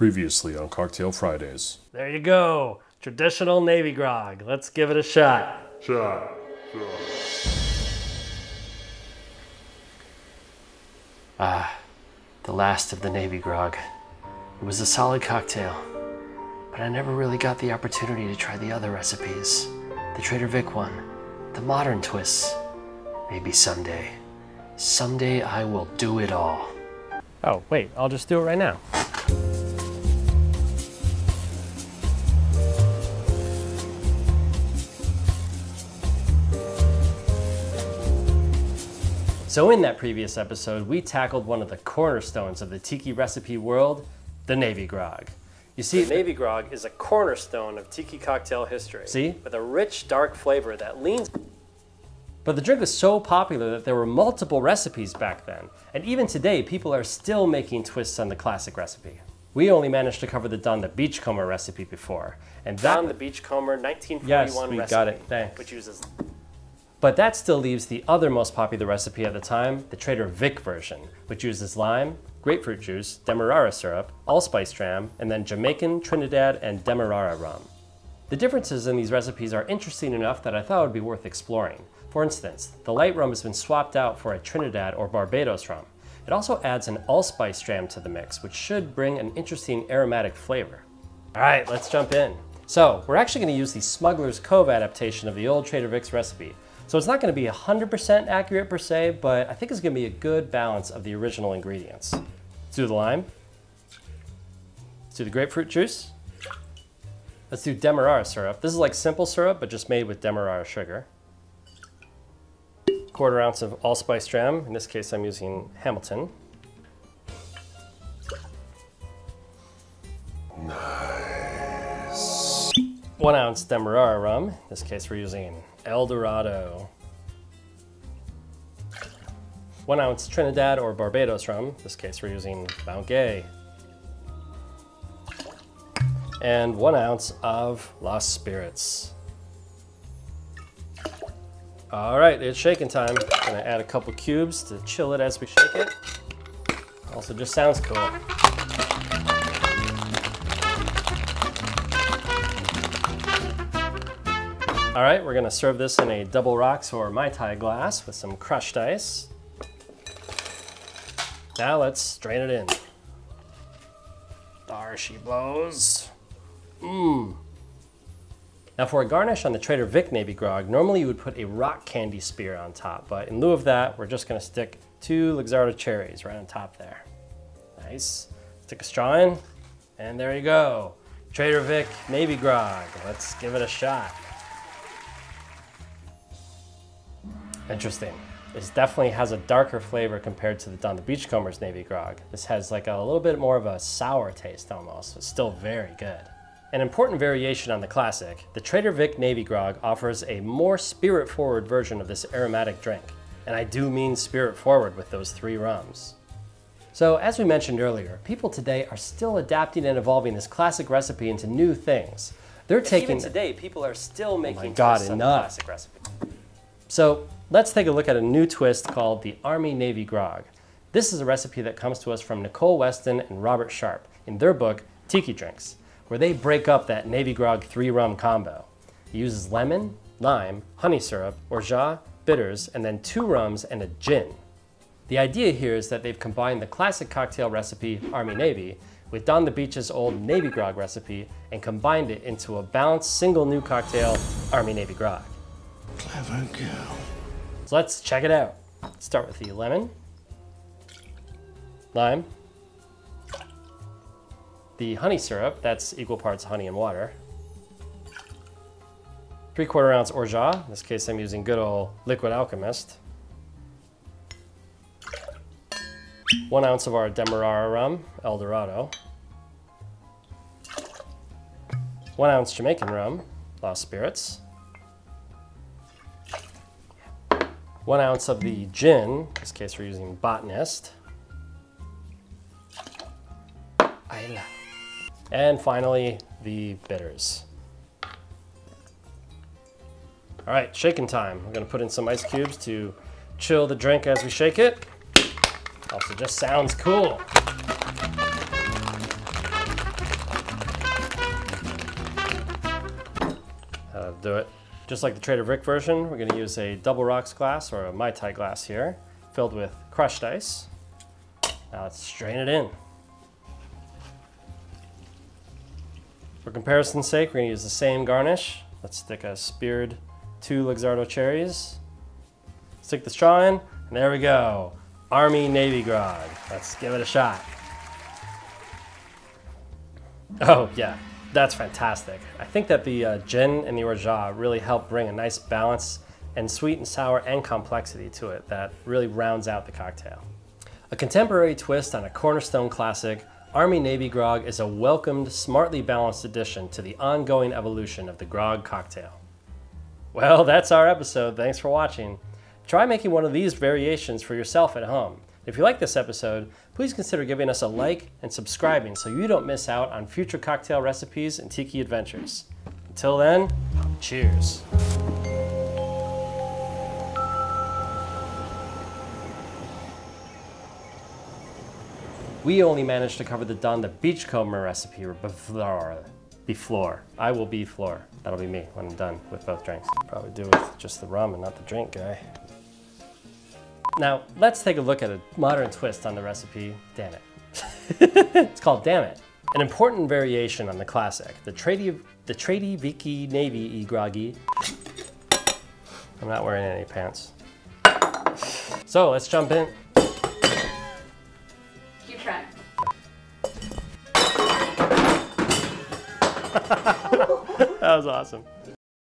Previously on Cocktail Fridays. There you go. Traditional Navy grog. Let's give it a shot. Shot. The last of the Navy grog. It was a solid cocktail, but I never really got the opportunity to try the other recipes. The Trader Vic one, the modern twists. Maybe someday. Someday I will do it all. Oh, wait, I'll just do it right now. So in that previous episode, we tackled one of the cornerstones of the Tiki recipe world, the Navy Grog. You see, the Navy Grog is a cornerstone of Tiki cocktail history. See? With a rich, dark flavor that leans... But the drink was so popular that there were multiple recipes back then. And even today, people are still making twists on the classic recipe. We only managed to cover the Don the Beachcomber recipe before. And that... Don the Beachcomber 1941 yes, we recipe. got it. Thanks. Which uses... But that still leaves the other most popular recipe at the time, the Trader Vic version, which uses lime, grapefruit juice, Demerara Syrup, Allspice Dram, and then Jamaican, Trinidad, and Demerara Rum. The differences in these recipes are interesting enough that I thought it would be worth exploring. For instance, the light rum has been swapped out for a Trinidad or Barbados rum. It also adds an Allspice Dram to the mix, which should bring an interesting aromatic flavor. All right, let's jump in. So, we're actually going to use the Smuggler's Cove adaptation of the old Trader Vic's recipe. So it's not going to be 100% accurate per se, but I think it's going to be a good balance of the original ingredients. Let's do the lime. Let's do the grapefruit juice. Let's do Demerara syrup. This is like simple syrup, but just made with Demerara sugar. 1/4 ounce of Allspice Dram. In this case, I'm using Hamilton. Nice. 1 ounce Demerara rum. In this case, we're using El Dorado. 1 ounce Trinidad or Barbados rum. In this case, we're using Mount Gay. And 1 ounce of Lost Spirits. All right, it's shaking time. I'm gonna add a couple cubes to chill it as we shake it. Also just sounds cool. All right, we're gonna serve this in a double rocks or Mai Tai glass with some crushed ice. Now let's strain it in. There she blows. Mmm. Now for a garnish on the Trader Vic Navy Grog, normally you would put a rock candy spear on top, but in lieu of that, we're just gonna stick 2 Luxardo cherries right on top there. Nice. Stick a straw in, and there you go. Trader Vic Navy Grog. Let's give it a shot. Interesting. This definitely has a darker flavor compared to the Don the Beachcomber's Navy Grog. This has like a little bit more of a sour taste almost, but still very good. An important variation on the classic, the Trader Vic Navy Grog offers a more spirit-forward version of this aromatic drink. And I do mean spirit-forward with those 3 rums. So as we mentioned earlier, people today are still adapting and evolving this classic recipe into new things. They're taking... Even today, people are still making twists on the classic recipe. So let's take a look at a new twist called the Army Navy Grog. This is a recipe that comes to us from Nicole Weston and Robert Sharp in their book, Tiki Drinks, where they break up that Navy Grog 3-rum combo. It uses lemon, lime, honey syrup, orgeat, bitters, and then 2 rums and a gin. The idea here is that they've combined the classic cocktail recipe, Army Navy, with Don the Beach's old Navy Grog recipe and combined it into a balanced single new cocktail, Army Navy Grog. Clever girl. So let's check it out. Let's start with the lemon, lime, the honey syrup, that's equal parts honey and water, 3/4 ounce orgeat, in this case I'm using good old Liquid Alchemist, 1 ounce of our Demerara rum, El Dorado, 1 ounce Jamaican rum, Lost Spirits, 1 ounce of the gin, in this case we're using Botanist, and finally the bitters. All right, shaking time. We're gonna put in some ice cubes to chill the drink as we shake it. Also just sounds cool. do it. Just like the Trader Vic version, we're gonna use a double rocks glass or a Mai Tai glass here, filled with crushed ice. Now let's strain it in. For comparison's sake, we're gonna use the same garnish. Let's stick a speared 2 Luxardo cherries. Stick the straw in, and there we go. Army Navy Grog. Let's give it a shot. Oh yeah, that's fantastic. I think that the gin and the Orgeat really help bring a nice balance and sweet and sour and complexity to it that really rounds out the cocktail. A contemporary twist on a cornerstone classic, Army Navy Grog is a welcomed, smartly balanced addition to the ongoing evolution of the grog cocktail. Well, that's our episode. Thanks for watching. Try making one of these variations for yourself at home. If you like this episode, please consider giving us a like and subscribing so you don't miss out on future cocktail recipes and tiki adventures. Until then, cheers. We only managed to cover the on the Beachcomber recipe before. I will be floor. That'll be me when I'm done with both drinks. Probably do with just the rum and not the drink guy. Now, let's take a look at a modern twist on the recipe. Damn it. It's called Damn It. An important variation on the classic, the Trader Vic Navy Groggy. I'm not wearing any pants. So let's jump in. Keep trying. That was awesome.